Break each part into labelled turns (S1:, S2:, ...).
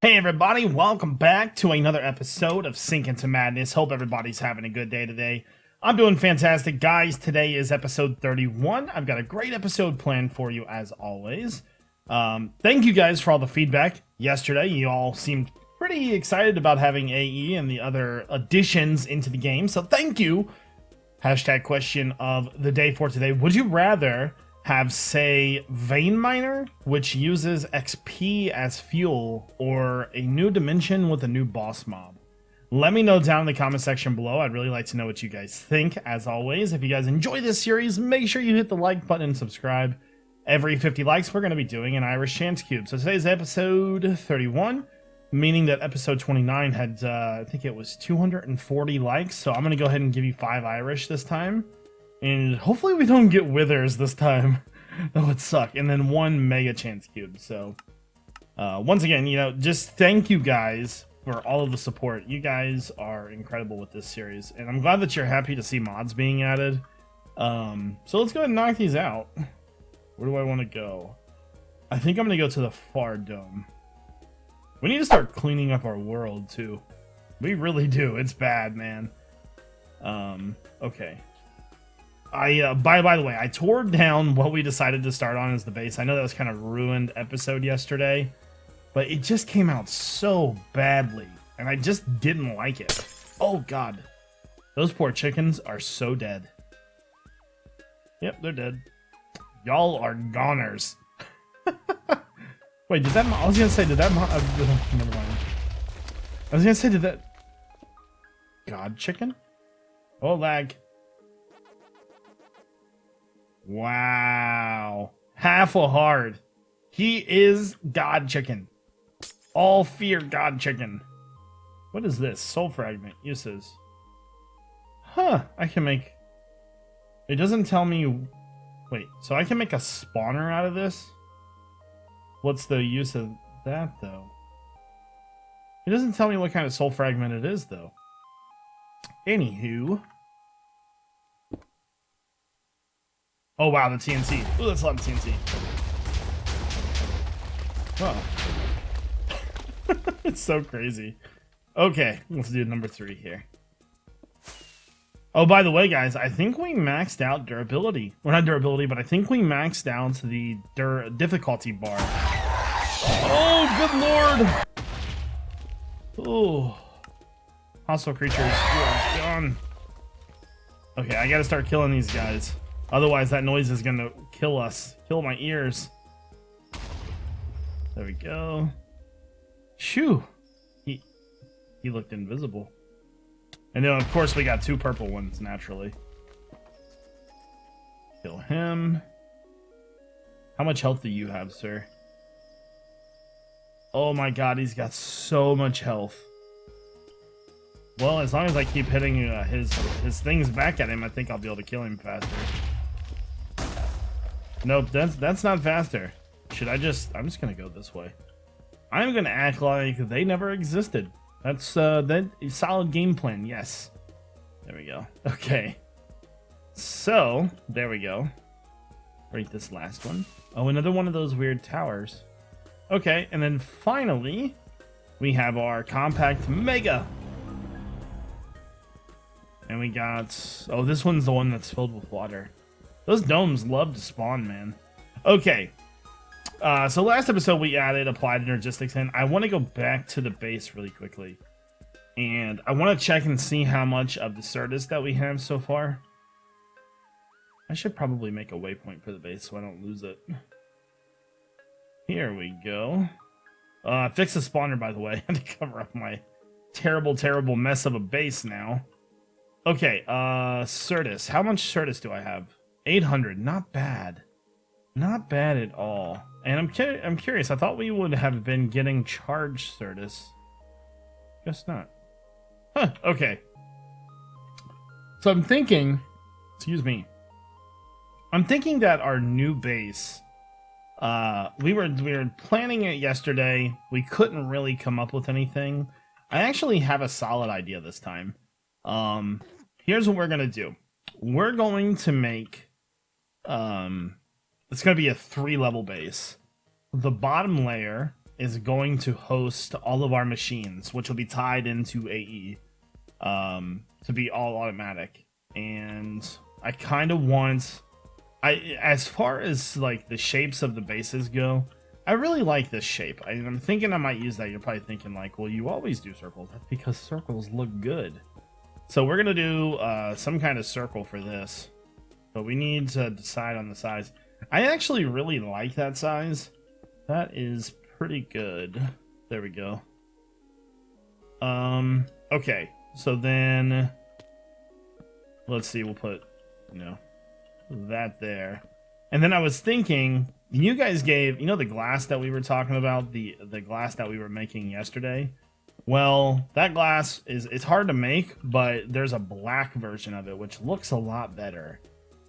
S1: Hey everybody, welcome back to another episode of Sink into Madness. Hope everybody's having a good day today. I'm doing fantastic, guys. Today is episode 31. I've got a great episode planned for you as always. Thank you guys for all the feedback yesterday. You all seemed pretty excited about having AE and the other additions into the game, so thank you. Hashtag question of the day for today. Would you rather have, say, Vein Miner, which uses XP as fuel, or a new dimension with a new boss mob? Let me know down in the comment section below. I'd really like to know what you guys think. As always, if you guys enjoy this series, make sure you hit the like button and subscribe. Every 50 likes, we're going to be doing an Irish Chance Cube. So today's episode 31, meaning that episode 29 had, I think it was 240 likes. So I'm going to go ahead and give you 5 Irish this time. And hopefully we don't get withers this time. That would suck. And then 1 mega chance cube. So, once again, just thank you guys for all of the support. You guys are incredible with this series. And I'm glad that you're happy to see mods being added. So let's go ahead and knock these out. Where do I want to go? I think I'm going to go to the far dome. We need to start cleaning up our world, too. We really do. It's bad, man. Okay. By the way, I tore down what we decided to start on as the base. I know that was kind of ruined episode yesterday, but it just came out so badly, and I just didn't like it. Oh god, those poor chickens are so dead. Yep, they're dead. Y'all are goners. Wait, did that? I was gonna say, did that? Never mind. I was gonna say, did that? God, chicken? Oh, lag. Wow. Half a heart. He is God Chicken. All fear God Chicken. What is this? Soul Fragment. Uses. Huh. I can make... It doesn't tell me... Wait. So I can make a spawner out of this? What's the use of that, though? It doesn't tell me what kind of Soul Fragment it is, though. Anywho... Oh wow, the TNT. Ooh, that's a lot of TNT. Oh. It's so crazy. Okay, let's do number 3 here. Oh, by the way, guys, I think we maxed out durability. Well, not durability, but I think we maxed out the difficulty bar. Oh, good lord! Oh. Hostile creatures, you are gone. Okay, I gotta start killing these guys. Otherwise, that noise is gonna kill us. Kill my ears. There we go. Shoo! He looked invisible. And then, of course, we got 2 purple ones, naturally. Kill him. How much health do you have, sir? Oh my god, he's got so much health. Well, as long as I keep hitting his things back at him, I think I'll be able to kill him faster. Nope, that's not faster. Should I just... I'm just gonna go this way. I'm gonna act like they never existed. That's that is solid game plan, yes. There we go. Okay. So, there we go. Rate this last one. Oh, another one of those weird towers. Okay, and then finally, we have our compact mega. And we got... Oh, this one's the one that's filled with water. Those domes love to spawn, man. Okay. So last episode we added applied energistics in. I want to go back to the base really quickly. And I want to check and see how much of the Certus that we have so far. I should probably make a waypoint for the base so I don't lose it. Here we go. Fix the spawner, by the way. I had to cover up my terrible, terrible mess of a base now. Okay, Certus. How much Certus do I have? 800, not bad. Not bad at all. And I'm curious, I thought we would have been getting charged Certus. Guess not. Huh, okay. So I'm thinking, excuse me. I'm thinking that our new base, we were planning it yesterday. We couldn't really come up with anything. I actually have a solid idea this time. Here's what we're gonna do. We're going to make it's going to be a 3-level base. The bottom layer is going to host all of our machines, which will be tied into AE to be all automatic. And I kind of want, as far as like the shapes of the bases go, I really like this shape. I'm thinking I might use that. You're probably thinking like, well, you always do circles. That's because circles look good. So we're gonna do some kind of circle for this, but we need to decide on the size. I actually really like that size. That is pretty good. There we go. Okay, so then let's see, we'll put, you know, that there. And then I was thinking, you guys gave, you know, the glass that we were talking about, the glass that we were making yesterday. Well, that glass it's hard to make, but there's a black version of it which looks a lot better.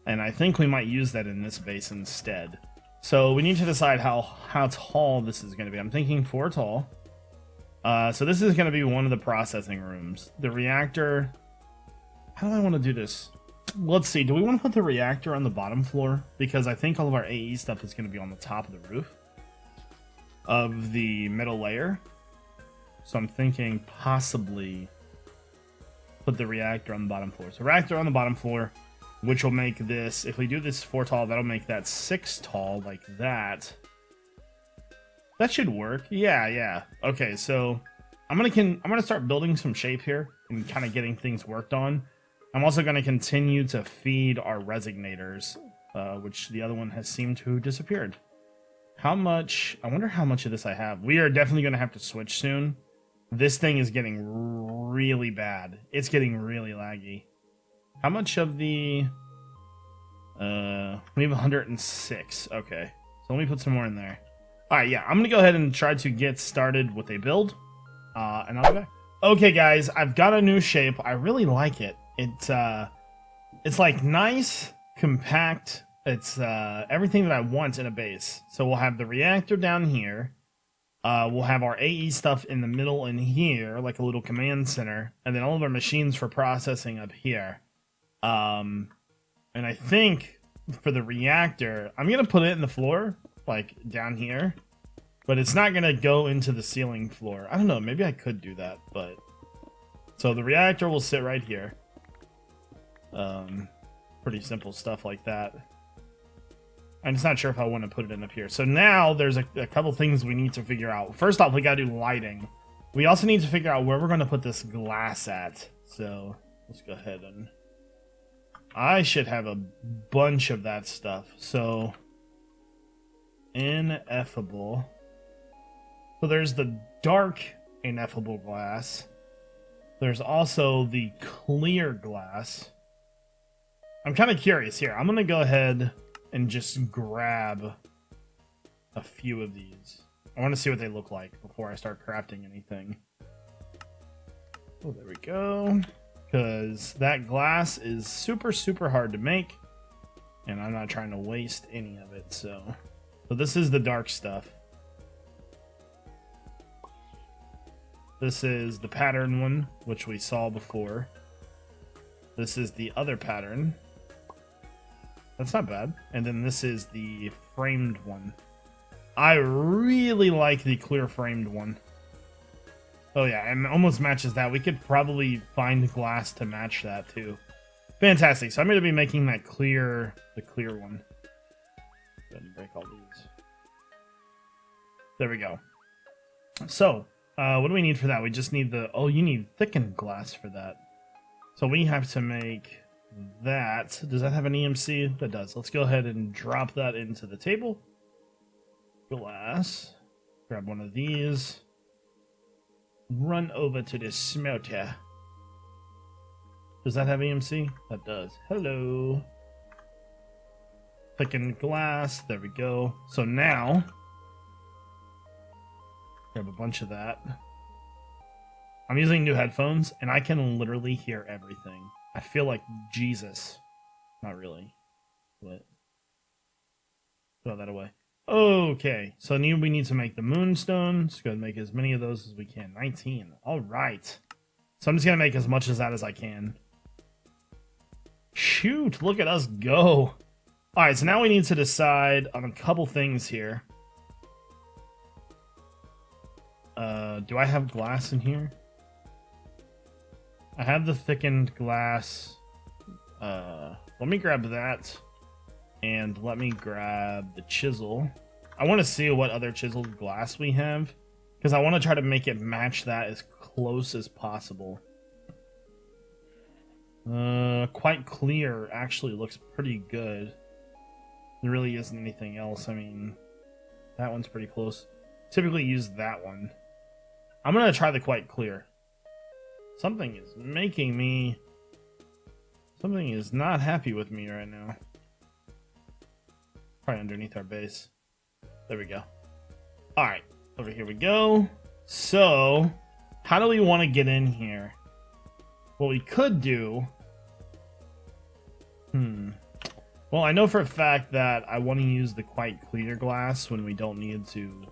S1: And I think we might use that in this base instead. So we need to decide how tall this is going to be. I'm thinking 4 tall. So this is going to be one of the processing rooms. The reactor. How do I want to do this? Let's see. Do we want to put the reactor on the bottom floor? Because I think all of our AE stuff is going to be on the top of the roof of the middle layer. So I'm thinking possibly put the reactor on the bottom floor. So reactor on the bottom floor, which will make this, if we do this 4 tall, that'll make that 6 tall like that. That should work. Yeah. Okay, so I'm gonna start building some shape here and kind of getting things worked on. I'm also gonna continue to feed our resignators, which the other one has seemed to have disappeared. How much? I wonder how much of this I have. We are definitely gonna have to switch soon. This thing is getting really bad. It's getting really laggy. How much of the... we have 106. Okay. So let me put some more in there. Alright, yeah. I'm going to go ahead and try to get started with a build. And I'll be back. Okay, guys. I've got a new shape. I really like it. It's like nice, compact. It's everything that I want in a base. So we'll have the reactor down here. We'll have our AE stuff in the middle in here, like a little command center. And then all of our machines for processing up here. And I think for the reactor, I'm going to put it in the floor, like down here. But it's not going to go into the ceiling floor. I don't know, maybe I could do that, but... So the reactor will sit right here. Pretty simple stuff like that. I'm just not sure if I want to put it in up here. So now there's a couple things we need to figure out. First off, we got to do lighting. We also need to figure out where we're going to put this glass at. So let's go ahead and... I should have a bunch of that stuff. So, ineffable. So there's the dark ineffable glass. There's also the clear glass. I'm kind of curious here. I'm going to go ahead and just grab a few of these. I want to see what they look like before I start crafting anything. Oh, there we go. Because that glass is super, super hard to make. And I'm not trying to waste any of it, so this is the dark stuff. This is the pattern one, which we saw before. This is the other pattern. That's not bad. And then this is the framed one. I really like the clear framed one. Oh yeah, and almost matches that. We could probably find glass to match that too. Fantastic. So I'm going to be making that clear, the clear one. Go ahead and break all these. There we go. So, what do we need for that? We just need the... Oh, you need thickened glass for that. So we have to make that. Does that have an EMC? That does. Let's go ahead and drop that into the table. Glass. Grab one of these. Run over to the smelter. Does that have EMC? That does. Hello. Thickened glass. There we go. So now, grab a bunch of that. I'm using new headphones, and I can literally hear everything. I feel like Jesus. Not really. But throw that away. Okay, so we need to make the moonstone. Let's go and make as many of those as we can. 19. All right. So I'm just going to make as much of that as I can. Shoot, look at us go. All right, so now we need to decide on a couple things here. Do I have glass in here? I have the thickened glass. Let me grab that. And let me grab the chisel. I want to see what other chiseled glass we have, because I want to try to make it match that as close as possible. Quite clear actually looks pretty good. There really isn't anything else. I mean, that one's pretty close. Typically use that one. I'm gonna try the quite clear. Something is making me... Something is not happy with me right now. Probably underneath our base. There we go. Alright, over here we go. So, how do we want to get in here? What we could do... Well, I know for a fact that I want to use the quite clear glass when we don't need to...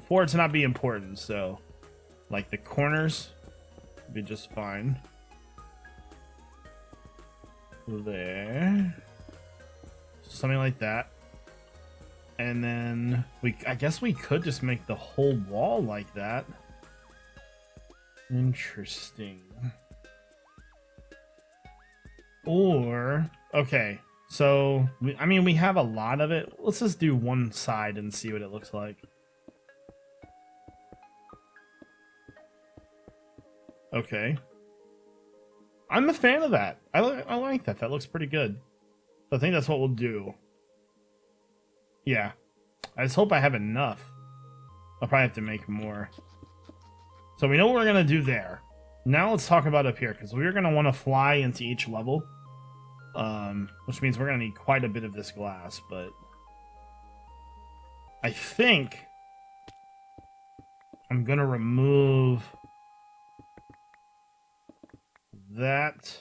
S1: for it to not be important, so... Like the corners would be just fine. There. Something like that. And then I guess we could just make the whole wall like that. Interesting. Or, okay, so I mean we have a lot of it. Let's just do one side and see what it looks like. Okay. I'm a fan of that. I like that. That looks pretty good. So I think that's what we'll do. Yeah. I just hope I have enough. I'll probably have to make more. So we know what we're going to do there. Now let's talk about up here, because we're going to want to fly into each level. Which means we're going to need quite a bit of this glass, but... I think... I'm going to remove... that,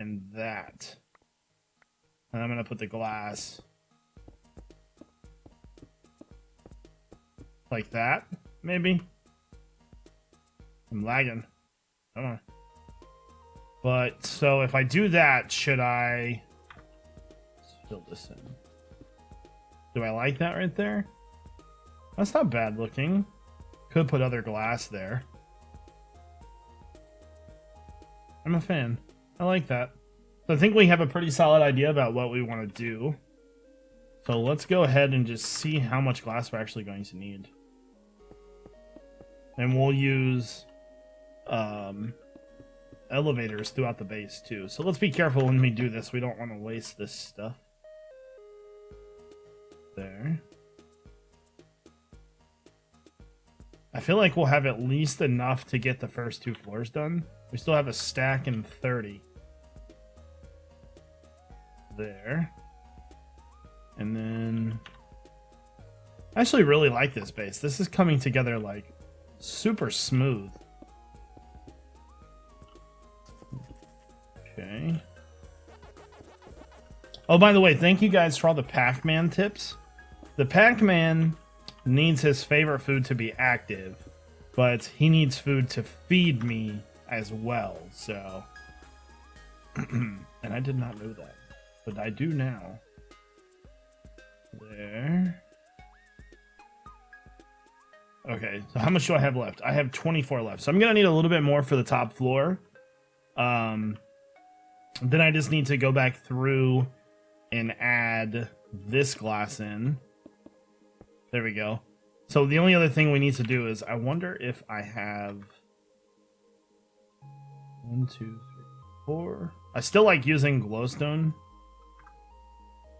S1: and that. And I'm gonna put the glass like that, maybe. I'm lagging. Come on. But so if I do that, should I let's fill this in? Do I like that right there? That's not bad looking. Could put other glass there. I'm a fan. I like that. So I think we have a pretty solid idea about what we want to do. So let's go ahead and just see how much glass we're actually going to need. And we'll use elevators throughout the base too. So let's be careful when we do this. We don't want to waste this stuff. There. I feel like we'll have at least enough to get the first 2 floors done. We still have a stack in 30. There. And then... I actually really like this base. This is coming together, like, super smooth. Okay. Oh, by the way, thank you guys for all the Pac-Man tips. The Pac-Man... needs his favorite food to be active, but he needs food to feed me as well, so... and I did not know that, but I do now. There. Okay, so how much do I have left? I have 24 left, so I'm gonna need a little bit more for the top floor. Then I just need to go back through and add this glass in. There we go. So the only other thing we need to do is, I wonder if I have 1, 2, 3, 4. I still like using glowstone.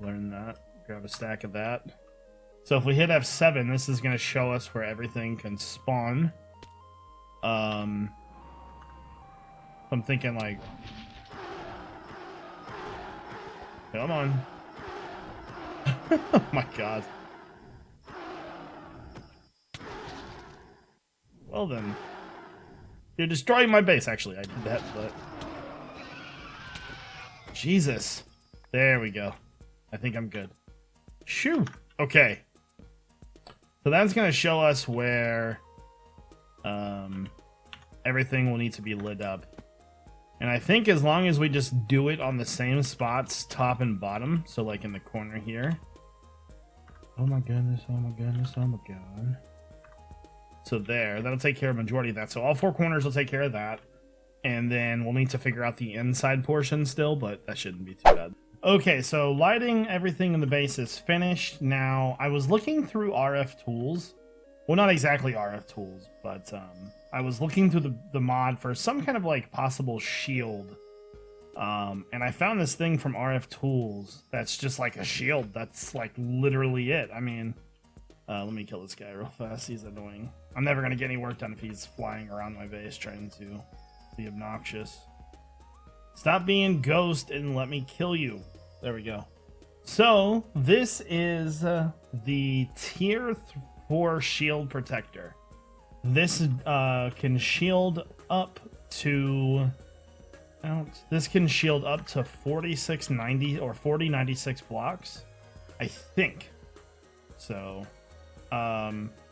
S1: Learn that. Grab a stack of that. So if we hit F7, this is going to show us where everything can spawn. I'm thinking like... Come on. Oh my god. Well then. You're destroying my base. Actually, I did that, but... Jesus. There we go. I think I'm good. Shoo! Okay. So that's going to show us where everything will need to be lit up. And I think as long as we just do it on the same spots, top and bottom, so like in the corner here, Oh my goodness, oh my goodness, oh my god. So there, that'll take care of majority of that. So all four corners will take care of that. And then we'll need to figure out the inside portion still, but that shouldn't be too bad. Okay, so lighting everything in the base is finished. Now, I was looking through RF tools. Well, not exactly RF tools, but I was looking through the mod for some kind of like possible shield. And I found this thing from RF tools that's just like a shield. That's like literally it. I mean, let me kill this guy real fast. He's annoying. I'm never going to get any work done if he's flying around my base trying to be obnoxious. Stop being ghost and let me kill you. There we go. So this is the tier 4 shield protector. This can shield up to this can shield up to 4690 or 4096 blocks, I think. So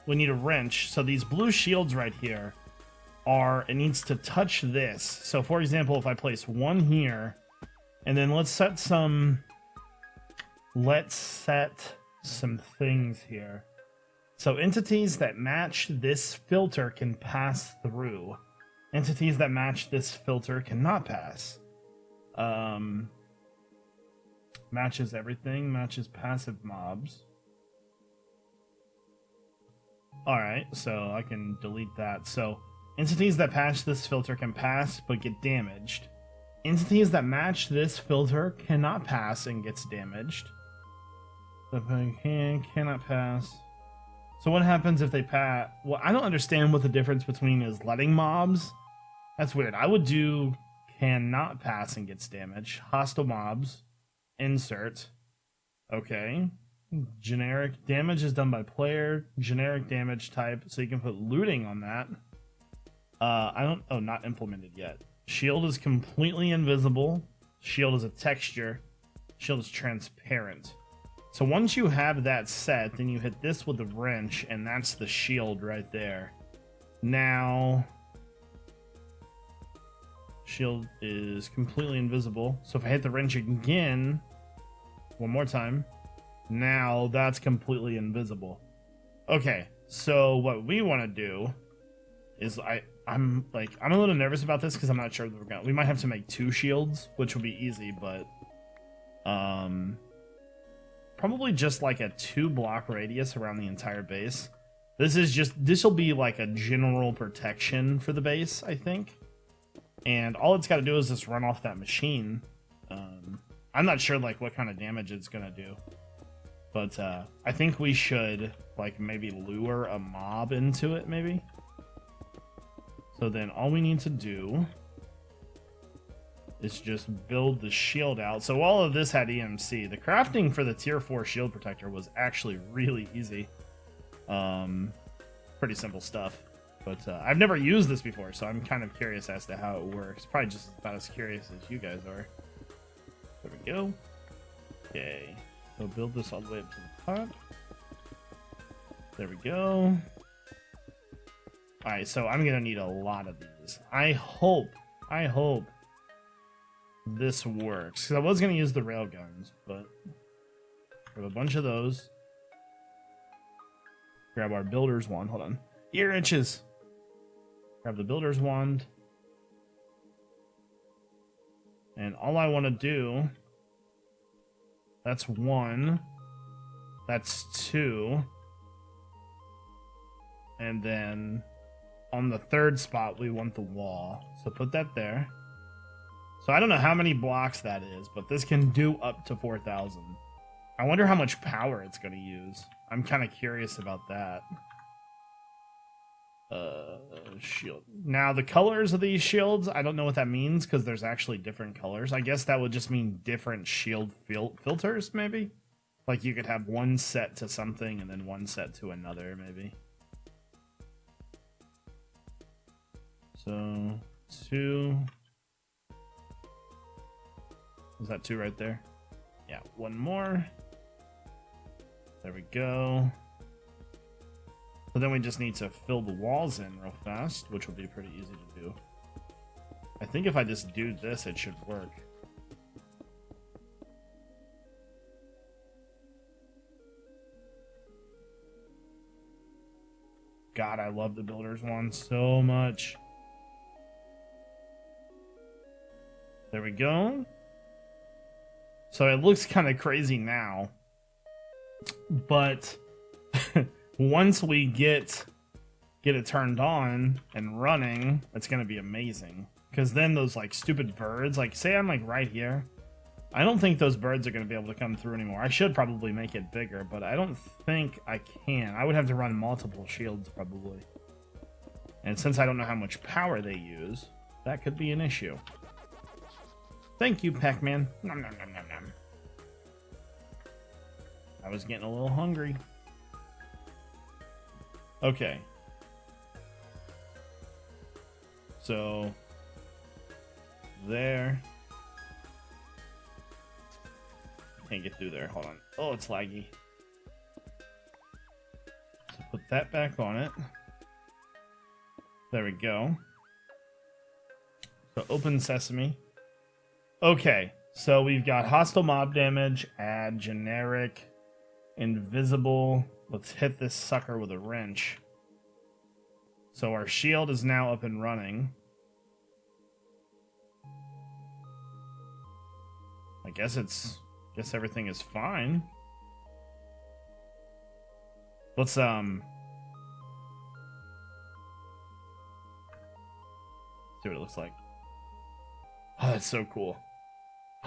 S1: we need a wrench. So these blue shields right here it needs to touch this. So for example, if I place one here, and then let's set some things here. So entities that match this filter can pass through. Entities that match this filter cannot pass. Matches everything, matches passive mobs. Alright, so I can delete that. So entities that patch this filter can pass but get damaged. Entities that match this filter cannot pass and gets damaged. Cannot pass. So what happens if they pass? Well, I don't understand what the difference between is letting mobs. That's weird. I would do cannot pass and gets damaged. Hostile mobs. Insert. Okay. Generic damage is done by player. Generic damage type. So you can put looting on that. Not implemented yet. Shield is completely invisible. Shield is a texture. Shield is transparent. So once you have that set, then you hit this with the wrench, and that's the shield right there. Now, shield is completely invisible. So if I hit the wrench again, one more time, now that's completely invisible. Okay, so what we want to do is I'm a little nervous about this because I'm not sure that we might have to make 2 shields, which would be easy, but probably just like a 2-block radius around the entire base. This will be like a general protection for the base, I think. And all it's got to do is just run off that machine. I'm not sure like what kind of damage it's gonna do, but I think we should like maybe lure a mob into it, maybe. So then all we need to do is just build the shield out. So all of this had EMC. The crafting for the tier 4 shield protector was actually really easy. Pretty simple stuff. But I've never used this before, so I'm kind of curious as to how it works. Probably just about as curious as you guys are. There we go. Okay. So build this all the way up to the top. There we go. Alright, so I'm gonna need a lot of these. I hope this works. Because I was gonna use the railguns, but we have a bunch of those. Grab our builder's wand. Hold on. Ear itches. Grab the builder's wand. And all I want to do, that's 1. That's 2. And then on the 3rd spot, we want the wall. So put that there. So I don't know how many blocks that is, but this can do up to 4,000. I wonder how much power it's going to use. I'm kind of curious about that. Shield. Now, the colors of these shields, I don't know what that means, because there's actually different colors. I guess that would just mean different shield filters, maybe? Like, you could have one set to something, and then one set to another, maybe. So, 2... Is that 2 right there? Yeah, 1 more. There we go. So then we just need to fill the walls in real fast, which will be pretty easy to do. I think if I just do this, it should work. God, I love the builder's one so much. There we go. So it looks kind of crazy now, but once we get it turned on and running, it's gonna be amazing. Because then those like stupid birds, like say I'm like right here, I don't think those birds are gonna be able to come through anymore. I should probably make it bigger, but I don't think I can. I would have to run multiple shields probably. And since I don't know how much power they use, that could be an issue. Thank you, Pac-Man. Nom, nom, nom, nom, nom. I was getting a little hungry. Okay. So, there. Can't get through there. Hold on. Oh, it's laggy. So put that back on it. There we go. So open sesame. Okay, so we've got hostile mob damage, add generic, invisible. Let's hit this sucker with a wrench. So our shield is now up and running. I guess everything is fine. Let's see what it looks like. Oh, that's so cool.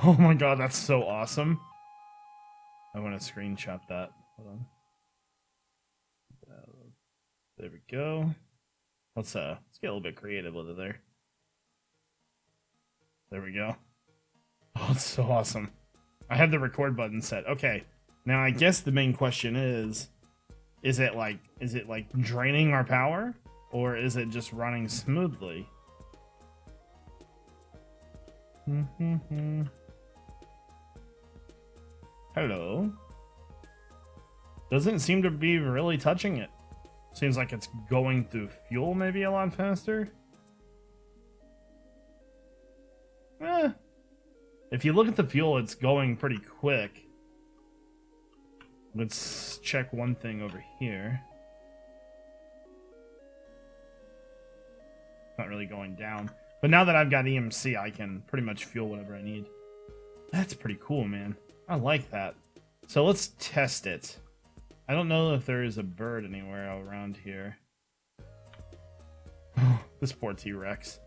S1: Oh my god, that's so awesome. I want to screenshot that. Hold on. There we go. Let's get a little bit creative with it there. There we go. Oh, it's so awesome. I have the record button set. Okay. Now I guess the main question is it like draining our power, or is it just running smoothly? Hello. Doesn't seem to be really touching it. Seems like it's going through fuel maybe a lot faster. If you look at the fuel, it's going pretty quick. Let's check one thing over here. Not really going down. But now that I've got EMC, I can pretty much fuel whatever I need. That's pretty cool, man. I like that. So let's test it. I don't know if there is a bird anywhere around here. This poor T-Rex.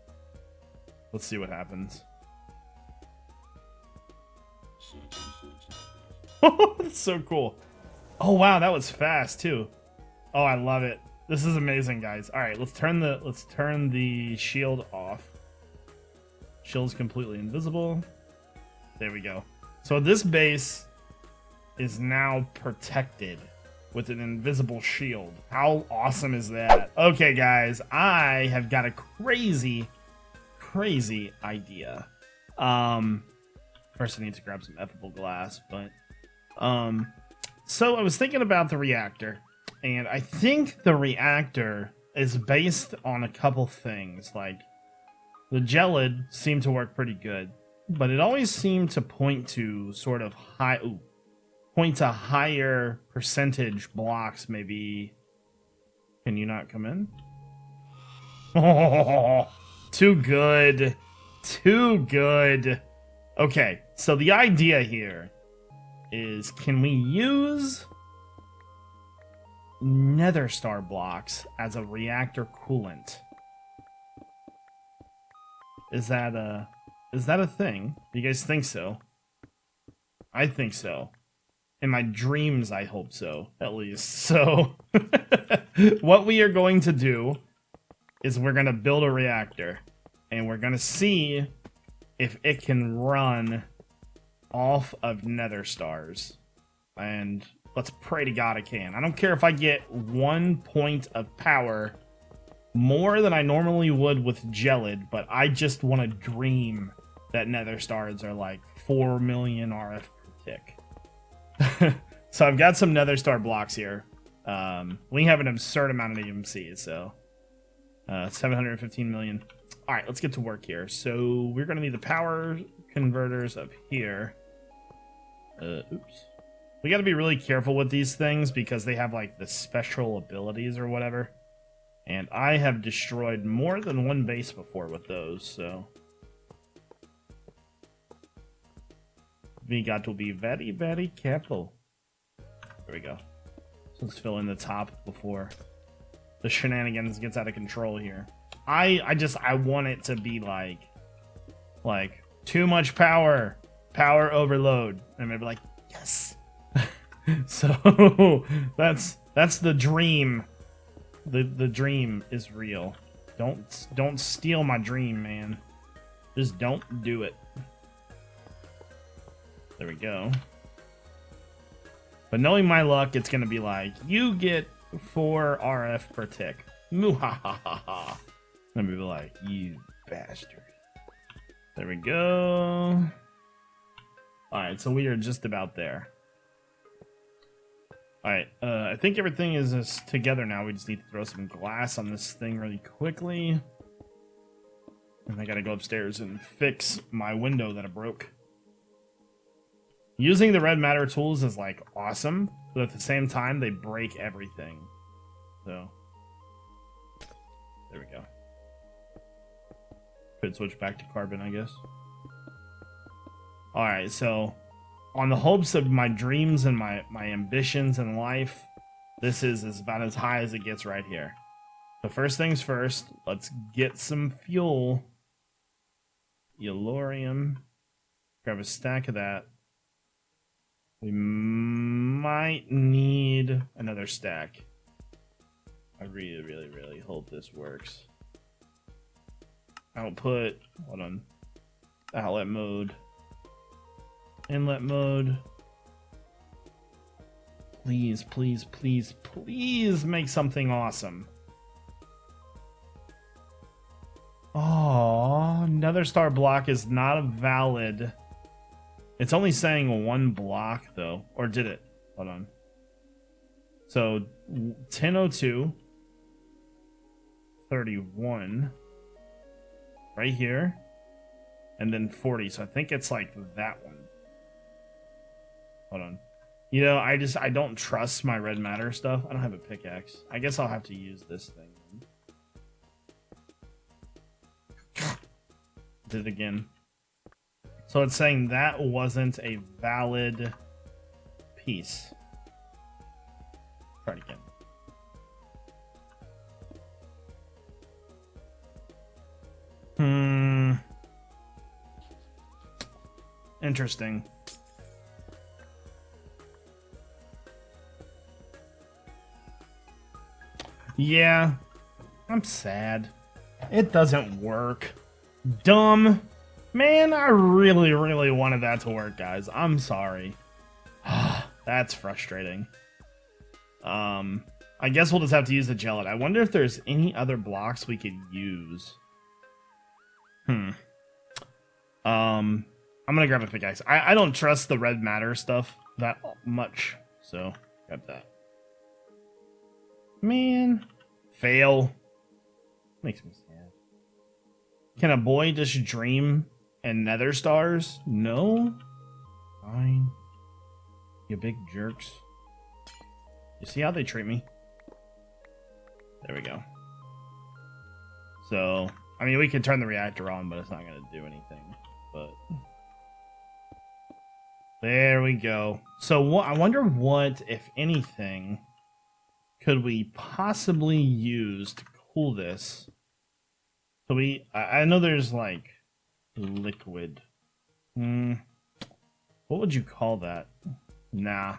S1: Let's see what happens. That's so cool. Oh wow, that was fast too. Oh, I love it. This is amazing, guys. All right, let's turn the shield off. Shield's completely invisible. There we go. So this base is now protected with an invisible shield. How awesome is that? Okay, guys, I have got a crazy idea. First I need to grab some effable glass, but so I was thinking about the reactor, and I think the reactor is based on a couple things. Like the gelid seemed to work pretty good, but it always seemed to point to sort of higher percentage blocks. Maybe. Can you not come in? Oh, too good. Too good. Okay, so the idea here is, can we use nether star blocks as a reactor coolant? Is that a thing? Do you guys think so? I think so. In my dreams, I hope so, at least. So, what we are going to do is we're going to build a reactor, and we're going to see if it can run off of nether stars. And let's pray to God it can. I don't care if I get 1 point of power more than I normally would with gelid, but I just want to dream that nether stars are like 4 million RF per tick. So I've got some nether star blocks here. We have an absurd amount of EMC, so 715 million. All right, let's get to work here. So we're going to need the power converters up here. Oops. We got to be really careful with these things because they have like the special abilities or whatever. And I have destroyed more than one base before with those, so... we got to be very, very careful. There we go. So let's fill in the top before the shenanigans gets out of control here. I want it to be like too much power overload. And maybe like, yes. So that's the dream. The dream is real. Don't steal my dream, man. Just don't do it. There we go. But knowing my luck, it's gonna be like, you get 4 RF per tick. Muhahaha. Let me be like, you bastard. There we go. Alright, so we are just about there. Alright, I think everything is together now. We just need to throw some glass on this thing really quickly. And I gotta go upstairs and fix my window that I broke. Using the red matter tools is like awesome, but at the same time they break everything. So there we go. Could switch back to carbon, I guess. Alright, so on the hopes of my dreams and my ambitions in life, this is about as high as it gets right here. So first things first, let's get some fuel. Yellorium. Grab a stack of that. We might need another stack. I really, really, really hope this works. Output, hold on. Outlet mode. Inlet mode. Please, please, please, please make something awesome. Oh, Nether Star block is not a valid. It's only saying 1 block, though. Or did it? Hold on. So, 1002. 31. Right here. And then 40. So I think it's like that one. Hold on. You know, I don't trust my red matter stuff. I don't have a pickaxe. I guess I'll have to use this thing. Did it again. So it's saying that wasn't a valid piece. Try it again. Interesting. Yeah. I'm sad. It doesn't work. Dumb. Man, I really, really wanted that to work, guys. I'm sorry. That's frustrating. I guess we'll just have to use the gelid. I wonder if there's any other blocks we could use. I'm gonna grab a pickaxe. I don't trust the red matter stuff that much, so grab that. Man, fail. Makes me sad. Can a boy just dream and nether stars? No? Fine. You big jerks. You see how they treat me? There we go. So, I mean, we can turn the reactor on, but it's not going to do anything. But there we go. So, I wonder what, if anything, could we possibly use to cool this? So I know there's like liquid. What would you call that? Nah.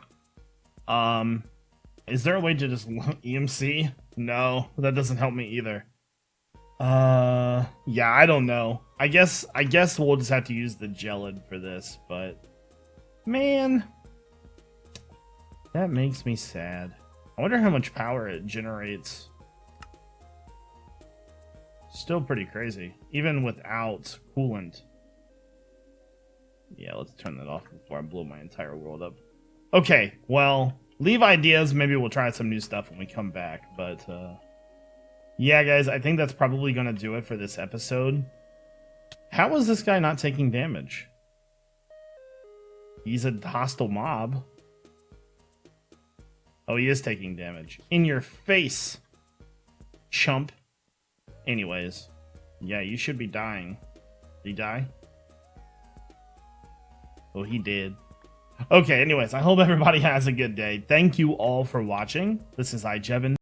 S1: Is there a way to just EMC? No, that doesn't help me either. Yeah, I don't know. I guess we'll just have to use the gelid for this, but man, that makes me sad. I wonder how much power it generates. Still pretty crazy, even without coolant. Yeah, let's turn that off before I blow my entire world up. Okay, well, leave ideas. Maybe we'll try some new stuff when we come back. But, yeah, guys, I think that's probably going to do it for this episode. How is this guy not taking damage? He's a hostile mob. Oh, he is taking damage. In your face. chump. Anyways, yeah, you should be dying. Did he die? Oh, he did. Okay, anyways, I hope everybody has a good day. Thank you all for watching. This is iJevin.